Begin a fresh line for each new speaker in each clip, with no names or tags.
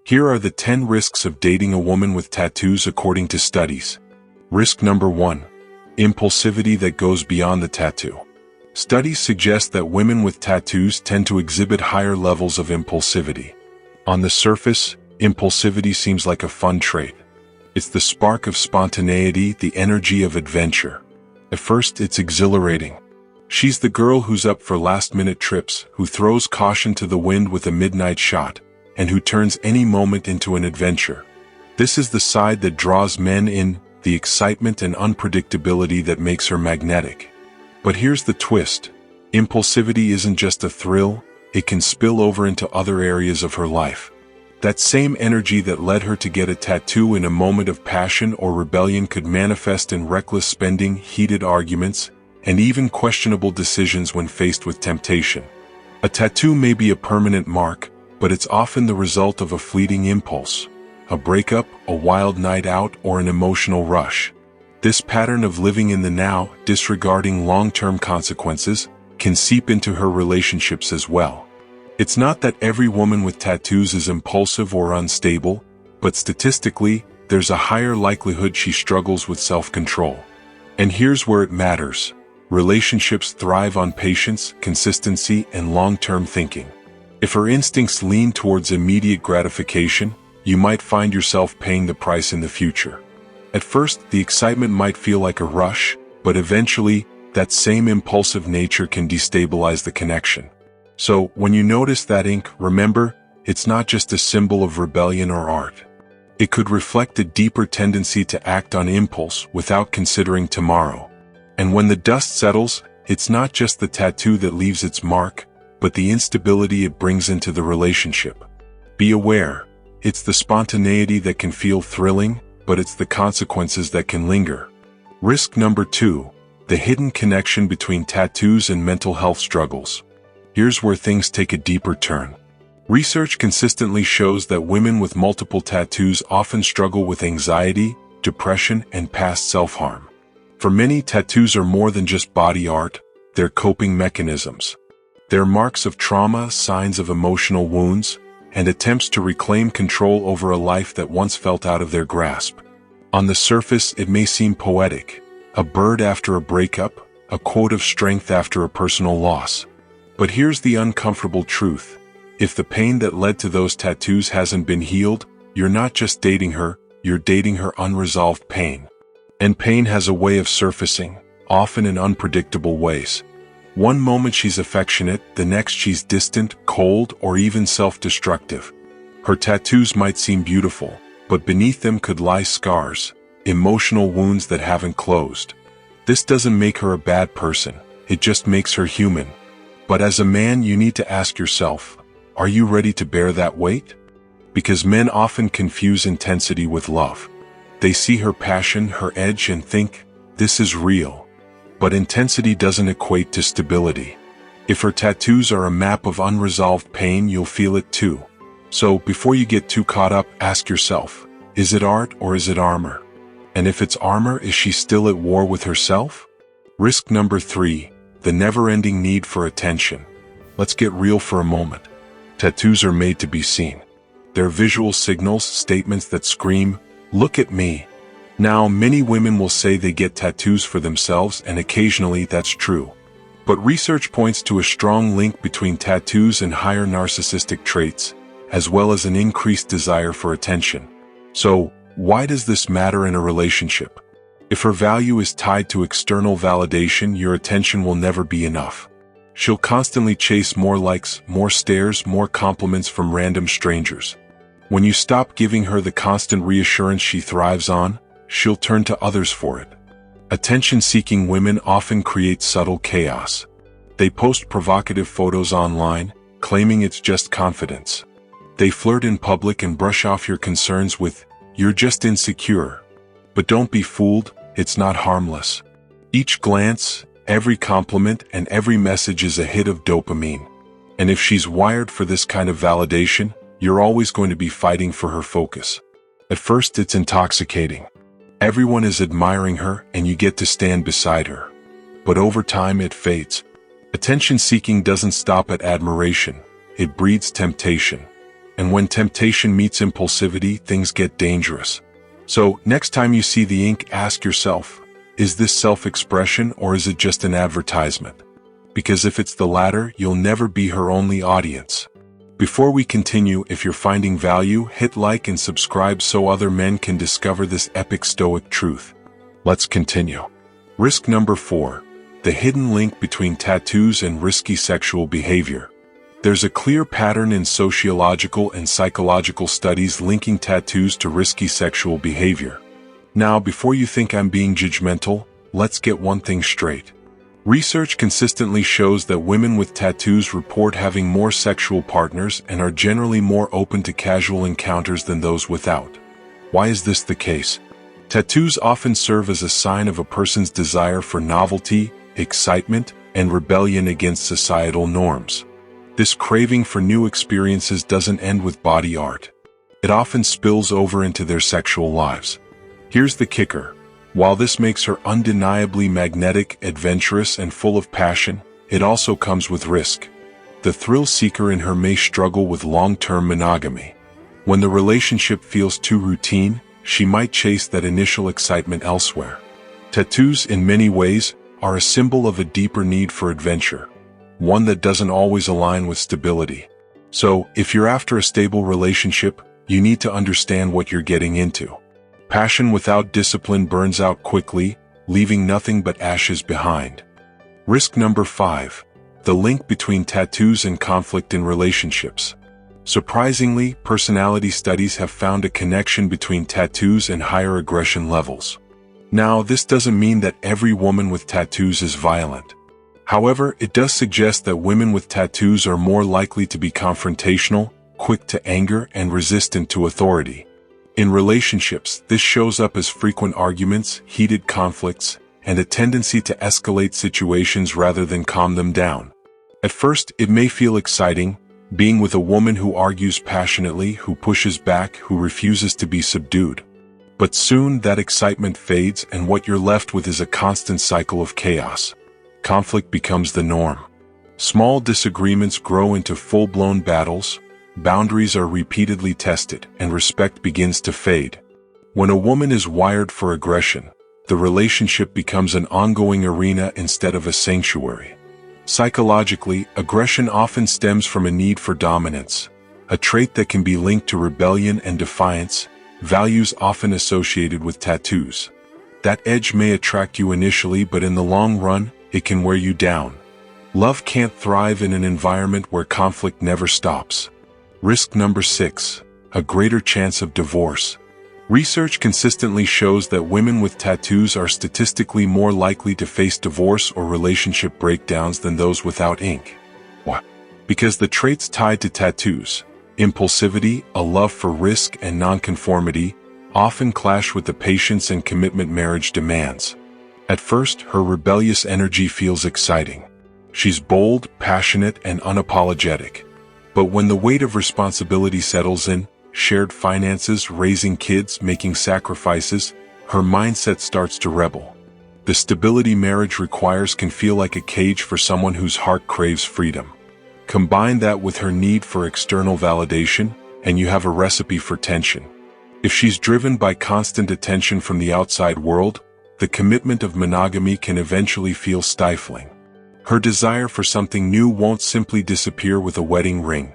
Here are the 10 risks of dating a woman with tattoos according to studies. Risk number 1. Impulsivity that goes beyond the tattoo. Studies suggest that women with tattoos tend to exhibit higher levels of impulsivity. On the surface, impulsivity seems like a fun trait. It's the spark of spontaneity, the energy of adventure. At first, it's exhilarating. She's the girl who's up for last-minute trips, who throws caution to the wind with a midnight shot, and who turns any moment into an adventure. This is the side that draws men in, the excitement and unpredictability that makes her magnetic. But here's the twist. Impulsivity isn't just a thrill, it can spill over into other areas of her life. That same energy that led her to get a tattoo in a moment of passion or rebellion could manifest in reckless spending, heated arguments, and even questionable decisions when faced with temptation. A tattoo may be a permanent mark, but it's often the result of a fleeting impulse, a breakup, a wild night out, or an emotional rush. This pattern of living in the now, disregarding long-term consequences, can seep into her relationships as well. It's not that every woman with tattoos is impulsive or unstable, but statistically, there's a higher likelihood she struggles with self-control. And here's where it matters. Relationships thrive on patience, consistency, and long-term thinking. If her instincts lean towards immediate gratification, you might find yourself paying the price in the future. At first, the excitement might feel like a rush, but eventually, that same impulsive nature can destabilize the connection. So, when you notice that ink, remember, it's not just a symbol of rebellion or art. It could reflect a deeper tendency to act on impulse without considering tomorrow. And when the dust settles, it's not just the tattoo that leaves its mark, but the instability it brings into the relationship. Be aware, it's the spontaneity that can feel thrilling, but it's the consequences that can linger. Risk number 2, the hidden connection between tattoos and mental health struggles. Here's where things take a deeper turn. Research consistently shows that women with multiple tattoos often struggle with anxiety, depression, and past self-harm. For many, tattoos are more than just body art, they're coping mechanisms. They're marks of trauma, signs of emotional wounds, and attempts to reclaim control over a life that once felt out of their grasp. On the surface, it may seem poetic, a bird after a breakup, a quote of strength after a personal loss. But here's the uncomfortable truth. If the pain that led to those tattoos hasn't been healed, you're not just dating her, you're dating her unresolved pain. And pain has a way of surfacing, often in unpredictable ways. One moment she's affectionate, the next she's distant, cold, or even self-destructive. Her tattoos might seem beautiful, but beneath them could lie scars, emotional wounds that haven't closed. This doesn't make her a bad person, it just makes her human. But as a man, you need to ask yourself, are you ready to bear that weight? Because men often confuse intensity with love. They see her passion, her edge, and think, this is real. But intensity doesn't equate to stability. If her tattoos are a map of unresolved pain, you'll feel it too. So, before you get too caught up, ask yourself, is it art or is it armor? And if it's armor, is she still at war with herself? Risk number 3, the never-ending need for attention. Let's get real for a moment. Tattoos are made to be seen. They're visual signals, statements that scream, look at me. Now, many women will say they get tattoos for themselves, and occasionally that's true. But research points to a strong link between tattoos and higher narcissistic traits, as well as an increased desire for attention. So, why does this matter in a relationship? If her value is tied to external validation, your attention will never be enough. She'll constantly chase more likes, more stares, more compliments from random strangers. When you stop giving her the constant reassurance she thrives on, she'll turn to others for it. Attention-seeking women often create subtle chaos. They post provocative photos online, claiming it's just confidence. They flirt in public and brush off your concerns with, you're just insecure. But don't be fooled, it's not harmless. Each glance, every compliment, and every message is a hit of dopamine. And if she's wired for this kind of validation, you're always going to be fighting for her focus. At first, it's intoxicating. Everyone is admiring her, and you get to stand beside her. But over time, it fades. Attention-seeking doesn't stop at admiration. It breeds temptation. And when temptation meets impulsivity, things get dangerous. So, next time you see the ink, ask yourself, is this self-expression or is it just an advertisement? Because if it's the latter, you'll never be her only audience. Before we continue, if you're finding value, hit like and subscribe so other men can discover this epic Stoic truth. Let's continue. Risk number 4. The hidden link between tattoos and risky sexual behavior. There's a clear pattern in sociological and psychological studies linking tattoos to risky sexual behavior. Now, before you think I'm being judgmental, let's get one thing straight. Research consistently shows that women with tattoos report having more sexual partners and are generally more open to casual encounters than those without. Why is this the case? Tattoos often serve as a sign of a person's desire for novelty, excitement, and rebellion against societal norms. This craving for new experiences doesn't end with body art. It often spills over into their sexual lives. Here's the kicker. While this makes her undeniably magnetic, adventurous, and full of passion, it also comes with risk. The thrill seeker in her may struggle with long-term monogamy. When the relationship feels too routine, she might chase that initial excitement elsewhere. Tattoos, in many ways, are a symbol of a deeper need for adventure, one that doesn't always align with stability. So, if you're after a stable relationship, you need to understand what you're getting into. Passion without discipline burns out quickly, leaving nothing but ashes behind. Risk number 5. The link between tattoos and conflict in relationships. Surprisingly, personality studies have found a connection between tattoos and higher aggression levels. Now, this doesn't mean that every woman with tattoos is violent. However, it does suggest that women with tattoos are more likely to be confrontational, quick to anger, and resistant to authority. In relationships, this shows up as frequent arguments, heated conflicts, and a tendency to escalate situations rather than calm them down. At first, it may feel exciting, being with a woman who argues passionately, who pushes back, who refuses to be subdued. But soon that excitement fades and what you're left with is a constant cycle of chaos. Conflict becomes the norm. Small disagreements grow into full-blown battles, boundaries are repeatedly tested, and respect begins to fade. When a woman is wired for aggression, the relationship becomes an ongoing arena instead of a sanctuary. Psychologically, aggression often stems from a need for dominance, a trait that can be linked to rebellion and defiance, values often associated with tattoos. That edge may attract you initially, but in the long run, it can wear you down. Love can't thrive in an environment where conflict never stops. Risk number 6. A greater chance of divorce. Research consistently shows that women with tattoos are statistically more likely to face divorce or relationship breakdowns than those without ink. Why? Because the traits tied to tattoos, impulsivity, a love for risk, and nonconformity, often clash with the patience and commitment marriage demands. At first, her rebellious energy feels exciting. She's bold, passionate, and unapologetic. But when the weight of responsibility settles in, shared finances, raising kids, making sacrifices, her mindset starts to rebel. The stability marriage requires can feel like a cage for someone whose heart craves freedom. Combine that with her need for external validation, and you have a recipe for tension. If she's driven by constant attention from the outside world, the commitment of monogamy can eventually feel stifling. Her desire for something new won't simply disappear with a wedding ring.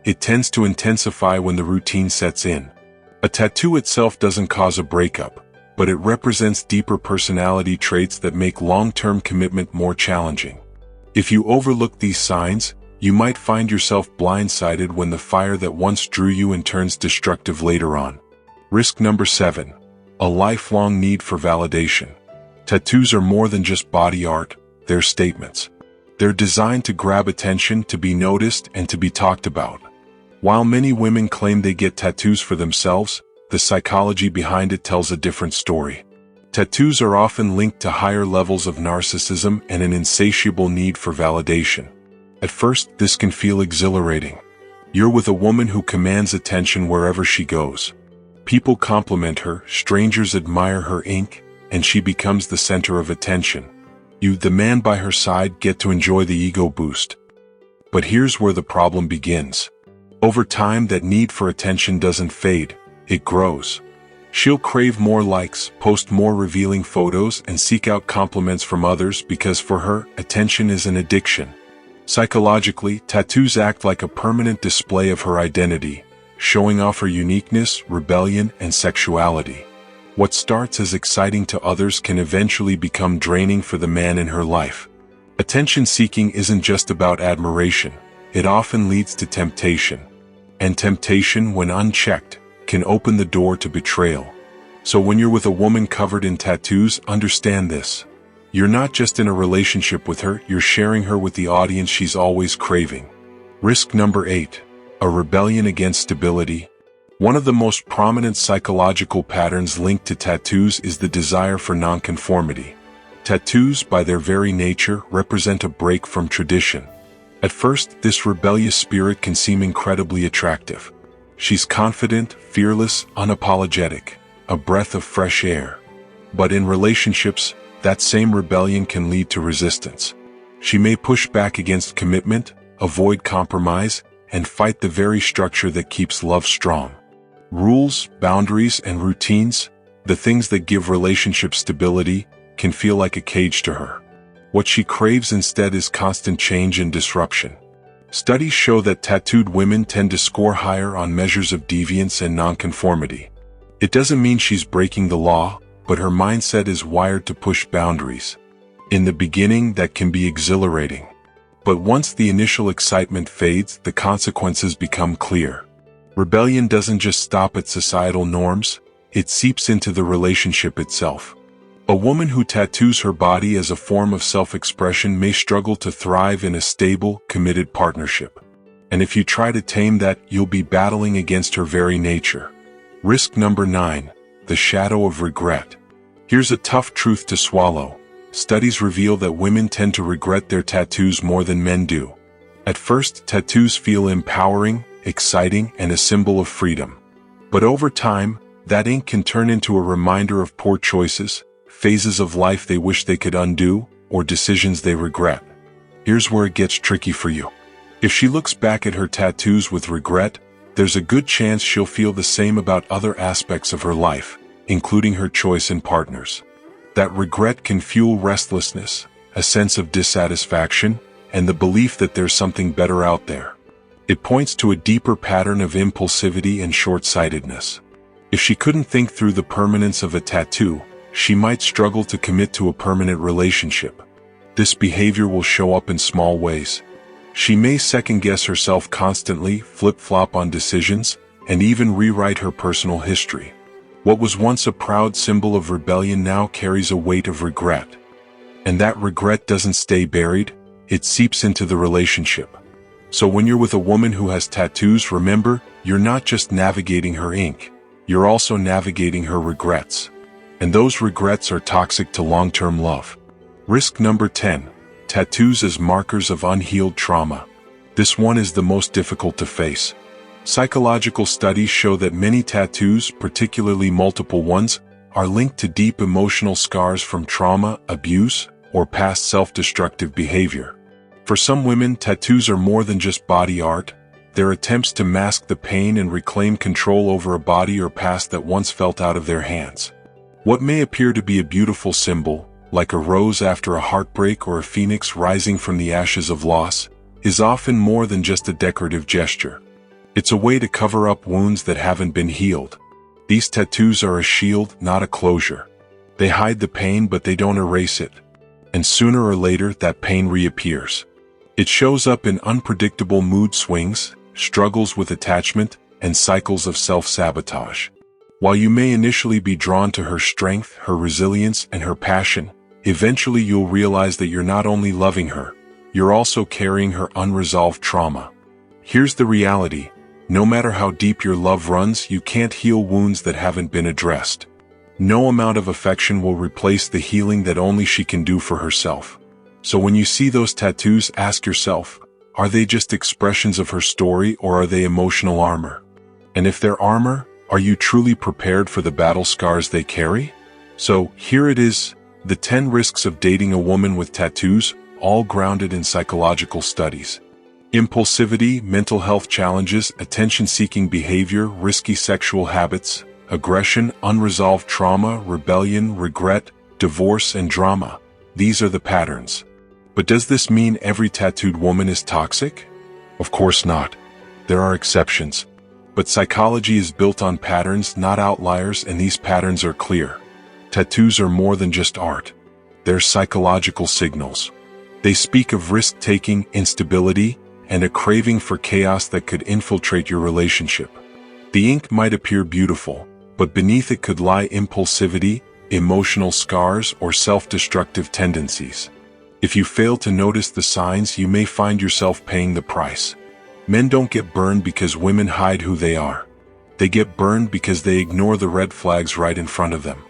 It tends to intensify when the routine sets in. A tattoo itself doesn't cause a breakup, but it represents deeper personality traits that make long-term commitment more challenging. If you overlook these signs, you might find yourself blindsided when the fire that once drew you in turns destructive later on. Risk number 7. A lifelong need for validation. Tattoos are more than just body art, they're statements. They're designed to grab attention, to be noticed, and to be talked about. While many women claim they get tattoos for themselves, the psychology behind it tells a different story. Tattoos are often linked to higher levels of narcissism and an insatiable need for validation. At first, this can feel exhilarating. You're with a woman who commands attention wherever she goes. People compliment her, strangers admire her ink, and she becomes the center of attention. You, the man by her side, get to enjoy the ego boost. But here's where the problem begins. Over time, that need for attention doesn't fade, it grows. She'll crave more likes, post more revealing photos, and seek out compliments from others because for her, attention is an addiction. Psychologically, tattoos act like a permanent display of her identity, showing off her uniqueness, rebellion, and sexuality. What starts as exciting to others can eventually become draining for the man in her life. Attention-seeking isn't just about admiration, it often leads to temptation. And temptation, when unchecked, can open the door to betrayal. So when you're with a woman covered in tattoos, understand this. You're not just in a relationship with her, you're sharing her with the audience she's always craving. Risk number 8. A rebellion against stability. One of the most prominent psychological patterns linked to tattoos is the desire for nonconformity. Tattoos, by their very nature, represent a break from tradition. At first, this rebellious spirit can seem incredibly attractive. She's confident, fearless, unapologetic, a breath of fresh air. But in relationships, that same rebellion can lead to resistance. She may push back against commitment, avoid compromise, and fight the very structure that keeps love strong. Rules, boundaries, and routines, the things that give relationships stability, can feel like a cage to her. What she craves instead is constant change and disruption. Studies show that tattooed women tend to score higher on measures of deviance and nonconformity. It doesn't mean she's breaking the law, but her mindset is wired to push boundaries. In the beginning, that can be exhilarating. But once the initial excitement fades, the consequences become clear. Rebellion doesn't just stop at societal norms, it seeps into the relationship itself. A woman who tattoos her body as a form of self-expression may struggle to thrive in a stable, committed partnership. And if you try to tame that, you'll be battling against her very nature. Risk number 9. The shadow of regret. Here's a tough truth to swallow. Studies reveal that women tend to regret their tattoos more than men do. At first, tattoos feel empowering, exciting, and a symbol of freedom. But over time, that ink can turn into a reminder of poor choices, phases of life they wish they could undo, or decisions they regret. Here's where it gets tricky for you. If she looks back at her tattoos with regret, there's a good chance she'll feel the same about other aspects of her life, including her choice in partners. That regret can fuel restlessness, a sense of dissatisfaction, and the belief that there's something better out there. It points to a deeper pattern of impulsivity and short-sightedness. If she couldn't think through the permanence of a tattoo, she might struggle to commit to a permanent relationship. This behavior will show up in small ways. She may second-guess herself constantly, flip-flop on decisions, and even rewrite her personal history. What was once a proud symbol of rebellion now carries a weight of regret. And that regret doesn't stay buried, it seeps into the relationship. So when you're with a woman who has tattoos, remember, you're not just navigating her ink, you're also navigating her regrets. And those regrets are toxic to long-term love. Risk number 10. Tattoos as markers of unhealed trauma. This one is the most difficult to face. Psychological studies show that many tattoos, particularly multiple ones, are linked to deep emotional scars from trauma, abuse, or past self-destructive behavior. For some women, tattoos are more than just body art. They're attempts to mask the pain and reclaim control over a body or past that once felt out of their hands. What may appear to be a beautiful symbol, like a rose after a heartbreak or a phoenix rising from the ashes of loss, is often more than just a decorative gesture. It's a way to cover up wounds that haven't been healed. These tattoos are a shield, not a closure. They hide the pain, but they don't erase it. And sooner or later, that pain reappears. It shows up in unpredictable mood swings, struggles with attachment, and cycles of self-sabotage. While you may initially be drawn to her strength, her resilience, and her passion, eventually you'll realize that you're not only loving her, you're also carrying her unresolved trauma. Here's the reality: no matter how deep your love runs, you can't heal wounds that haven't been addressed. No amount of affection will replace the healing that only she can do for herself. So when you see those tattoos, ask yourself, are they just expressions of her story, or are they emotional armor? And if they're armor, are you truly prepared for the battle scars they carry? So here it is, the 10 risks of dating a woman with tattoos, all grounded in psychological studies. Impulsivity, mental health challenges, attention-seeking behavior, risky sexual habits, aggression, unresolved trauma, rebellion, regret, divorce, and drama. These are the patterns. But does this mean every tattooed woman is toxic? Of course not. There are exceptions. But psychology is built on patterns, not outliers, and these patterns are clear. Tattoos are more than just art. They're psychological signals. They speak of risk-taking, instability, and a craving for chaos that could infiltrate your relationship. The ink might appear beautiful, but beneath it could lie impulsivity, emotional scars, or self-destructive tendencies. If you fail to notice the signs, you may find yourself paying the price. Men don't get burned because women hide who they are. They get burned because they ignore the red flags right in front of them.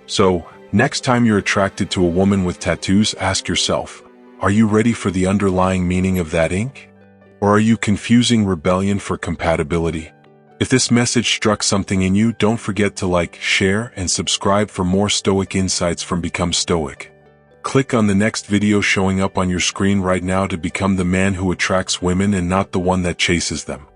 So, next time you're attracted to a woman with tattoos, ask yourself, are you ready for the underlying meaning of that ink? Or are you confusing rebellion for compatibility? If this message struck something in you, don't forget to like, share, and subscribe for more Stoic insights from Become Stoic. Click on the next video showing up on your screen right now to become the man who attracts women and not the one that chases them.